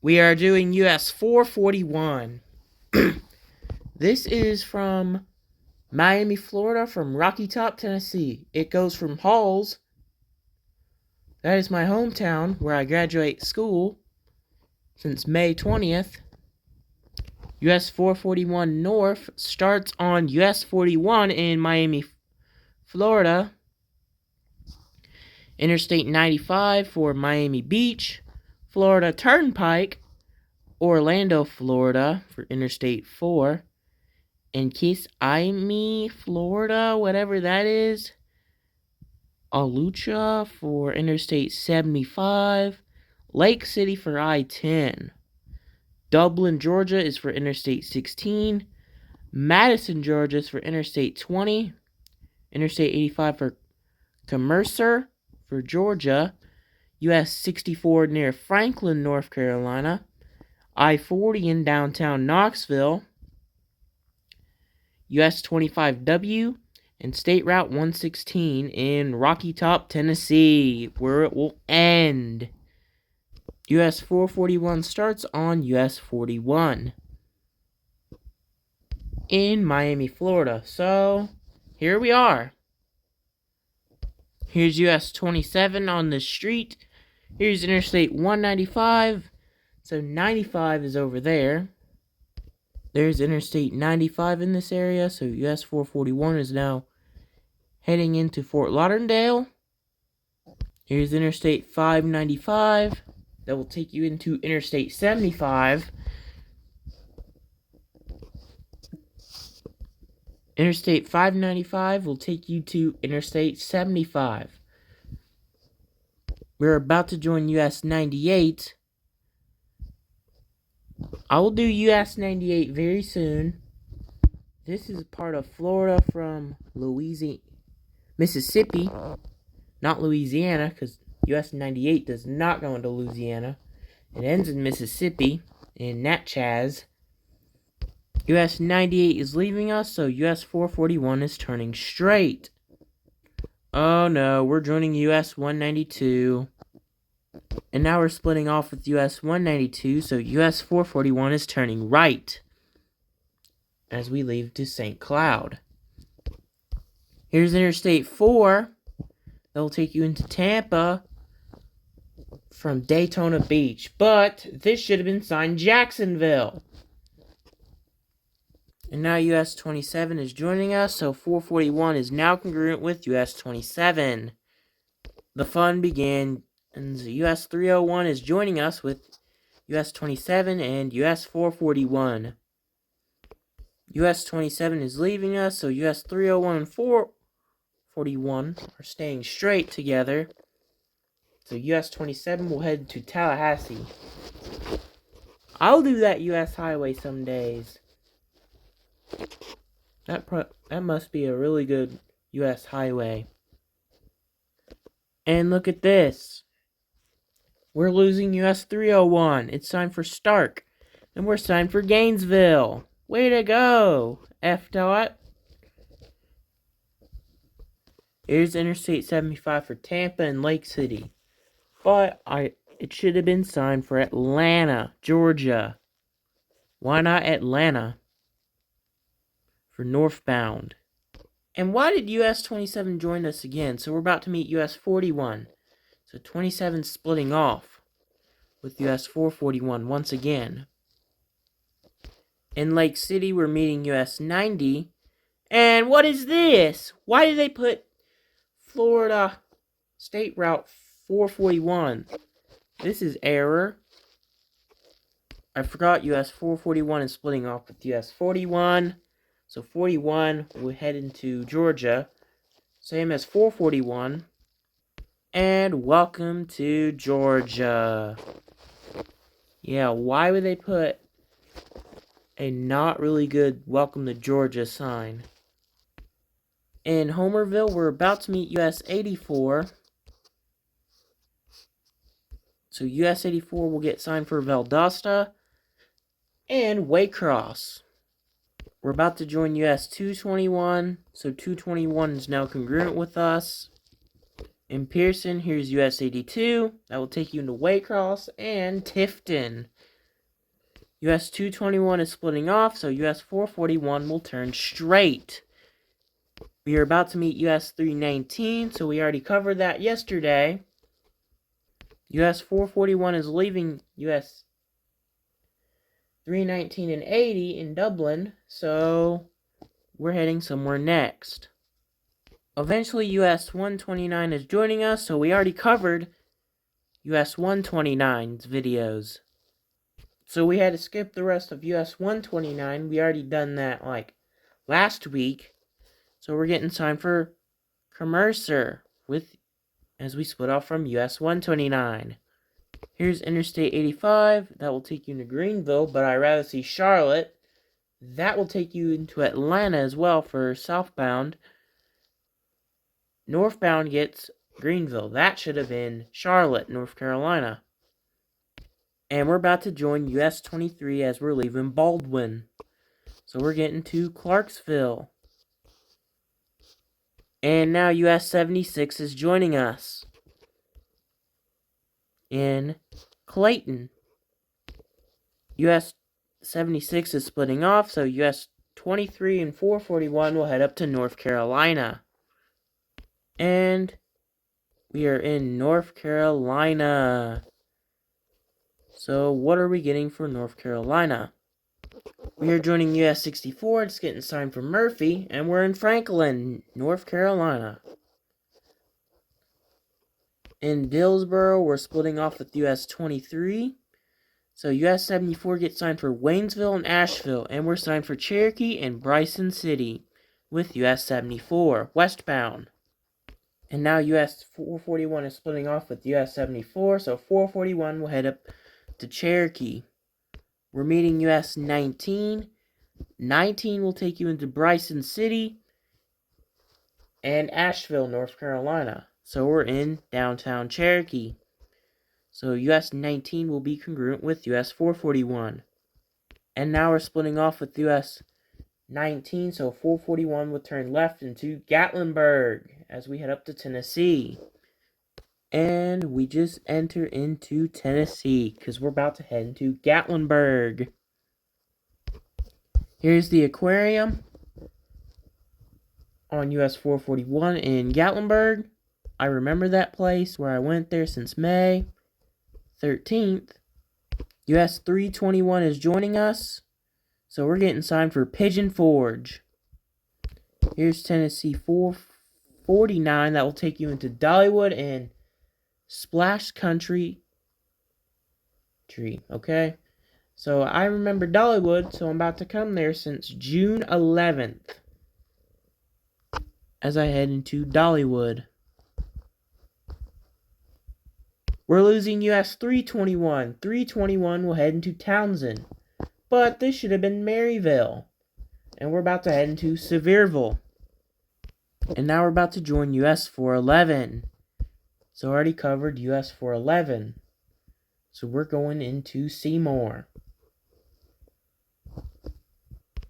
We are doing US 441. This is from Miami, Florida, from Rocky Top, Tennessee. It goes from Halls, that is my hometown where I graduate school, since May 20th. US 441 North starts on US 41 in Miami, Florida. Interstate 95 for Miami Beach, Florida Turnpike, Orlando, Florida for Interstate 4, and Kissimmee, Florida, whatever that is, Alachua for Interstate 75, Lake City for I-10. Dublin, Georgia is for Interstate 16, Madison, Georgia is for Interstate 20, Interstate 85 for Commercer for Georgia, US 64 near Franklin, North Carolina, I-40 in downtown Knoxville, US 25W, and State Route 116 in Rocky Top, Tennessee, where it will end. US 441 starts on US 41 in Miami, Florida. So, here we are. Here's US 27 on the street. Here's Interstate 195. So 95 is over there. There's Interstate 95 in this area. So US 441 is now heading into Fort Lauderdale. Here's Interstate 595. That will take you into Interstate 75. Interstate 595 will take you to Interstate 75. We're about to join US 98. I will do US 98 very soon. This is part of Florida from Mississippi, not Louisiana, because US 98 does not go into Louisiana. It ends in Mississippi, in Natchez. US 98 is leaving us, so US 441 is turning straight. Oh no, we're joining US 192. And now we're splitting off with US 192, so US 441 is turning right as we leave to St. Cloud. Here's Interstate 4. That will take you into Tampa from Daytona Beach. But this should have been signed Jacksonville. And now US 27 is joining us, so 441 is now congruent with US 27. The fun began, and the US 301 is joining us with US 27 and US 441. US 27 is leaving us, so US 301 and 441 are staying straight together. So US 27 will head to Tallahassee. I'll do that US highway some days. That must be a really good US highway. And look at this. We're losing US 301. It's time for Stark. And we're signed for Gainesville. Way to go, F-Dot. Here's Interstate 75 for Tampa and Lake City. But it should have been signed for Atlanta, Georgia. Why not Atlanta? For northbound. And why did US 27 join us again? So we're about to meet US 41. So 27 splitting off with US 441 once again. In Lake City, we're meeting US 90. And what is this? Why did they put Florida State Route 441? This is error. I forgot US 441 is splitting off with US 41. So 41 will head into Georgia. Same as 441. And welcome to Georgia. Yeah, why would they put a not really good welcome to Georgia sign? In Homerville, we're about to meet US 84. So US 84 will get signed for Valdosta and Waycross. We're about to join US 221. So 221 is now congruent with us. In Pearson, here's US 82. That will take you into Waycross and Tifton. US 221 is splitting off, so US 441 will turn straight. We are about to meet US 319, so we already covered that yesterday. US 441 is leaving US 319 and 80 in Dublin, so we're heading somewhere next. Eventually, US 129 is joining us, so we already covered US 129's videos. So we had to skip the rest of US 129. We already done that, like, last week. So we're getting time for Commercer as we split off from US 129. Here's Interstate 85. That will take you into Greenville, but I'd rather see Charlotte. That will take you into Atlanta as well for southbound. Northbound gets Greenville. That should have been Charlotte, North Carolina. And we're about to join US 23 as we're leaving Baldwin. So we're getting to Clarksville. And now US 76 is joining us in Clayton. US 76 is splitting off, so US 23 and 441 will head up to North Carolina. And we are in North Carolina. So what are we getting for North Carolina? We are joining US 64, it's getting signed from Murphy, and we're in Franklin, North Carolina. In Dillsboro, we're splitting off with US 23. So US 74 gets signed for Waynesville and Asheville, and we're signed for Cherokee and Bryson City with US 74, westbound. And now US 441 is splitting off with US 74, so 441 will head up to Cherokee. We're meeting US 19. 19 will take you into Bryson City and Asheville, North Carolina. So we're in downtown Cherokee. So US 19 will be congruent with US 441. And now we're splitting off with US 19, so 441 will turn left into Gatlinburg as we head up to Tennessee. And we just enter into Tennessee because we're about to head into Gatlinburg. Here's the aquarium on US 441 in Gatlinburg. I remember that place where I went there since May 13th. US 321 is joining us. So we're getting signed for Pigeon Forge. Here's Tennessee 449. That will take you into Dollywood and Splash Country Tree. Okay? So I remember Dollywood, so I'm about to come there since June 11th. As I head into Dollywood. We're losing US 321. 321 will head into Townsend. But this should have been Maryville. And we're about to head into Sevierville. And now we're about to join US 411. So I already covered US 411. So we're going into Seymour.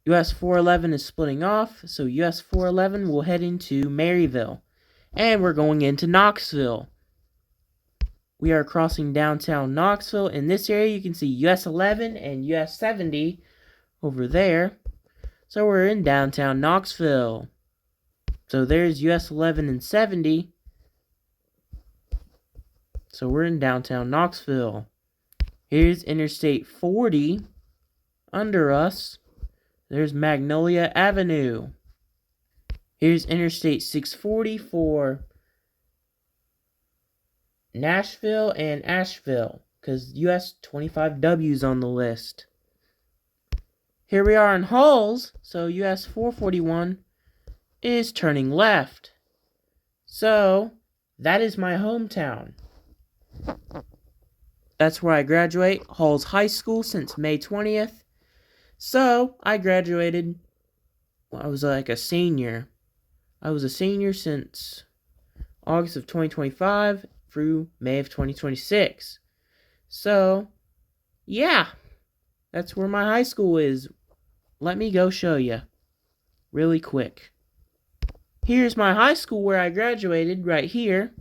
US 411 is splitting off. So US 411 will head into Maryville. And we're going into Knoxville. We are crossing downtown Knoxville. In this area, you can see US 11 and US 70 over there. So we're in downtown Knoxville. So there's US 11 and 70. So we're in downtown Knoxville. Here's Interstate 40 under us. There's Magnolia Avenue. Here's Interstate 640 for Nashville and Asheville, because US 25W's on the list. Here we are in Halls, so US 441 is turning left. So, that is my hometown. That's where I graduate, Halls High School, since May 20th. So, I graduated, I was like a senior. I was a senior since August of 2025 through May of 2026. So, yeah, that's where my high school is. Let me go show you really quick. Here's my high school where I graduated right here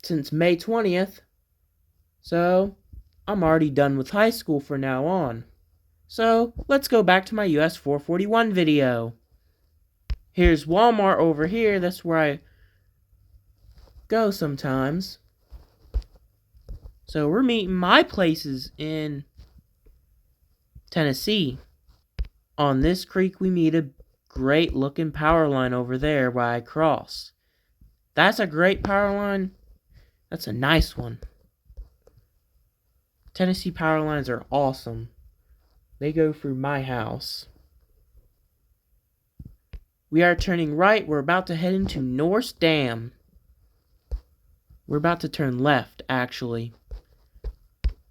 since May 20th. So, I'm already done with high school for now on. So, let's go back to my US 441 video. Here's Walmart over here, that's where I go sometimes. So, we're meeting my places in Tennessee. On this creek, we meet a great looking power line over there where I cross. That's a great power line. That's a nice one. Tennessee power lines are awesome. They go through my house. We are turning right. We're about to head into Norse Dam. We're about to turn left, actually.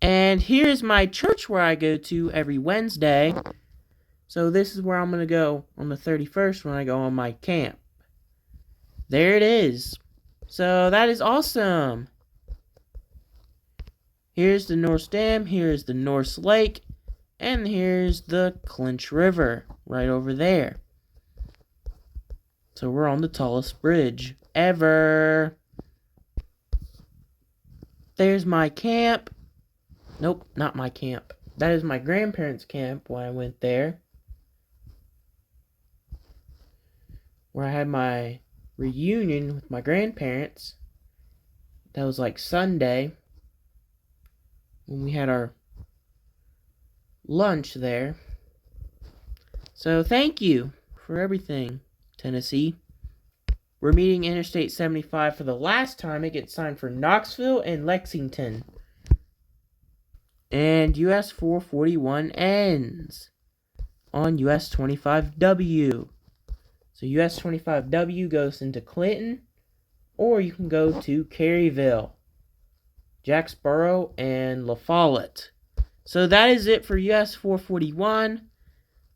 And here's my church where I go to every Wednesday. So this is where I'm going to go on the 31st when I go on my camp. There it is. So that is awesome. Here's the Norse Dam, here's the Norse Lake, and here's the Clinch River right over there. So we're on the tallest bridge ever. There's my camp. Nope, not my camp. That is my grandparents' camp when I went there. Where I had my reunion with my grandparents. That was like Sunday. When we had our lunch there. So thank you for everything, Tennessee. We're meeting Interstate 75 for the last time. It gets signed for Knoxville and Lexington. And US 441 ends on US 25W. So US 25W goes into Clinton, or you can go to Caryville, Jacksboro, and La Follette. So that is it for US 441.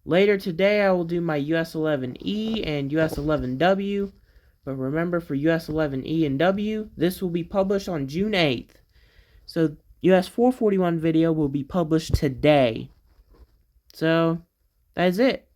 Later today I will do my US 11E and US 11W. But remember, for US 11E and W, this will be published on June 8th. So US 441 video will be published today. So that is it.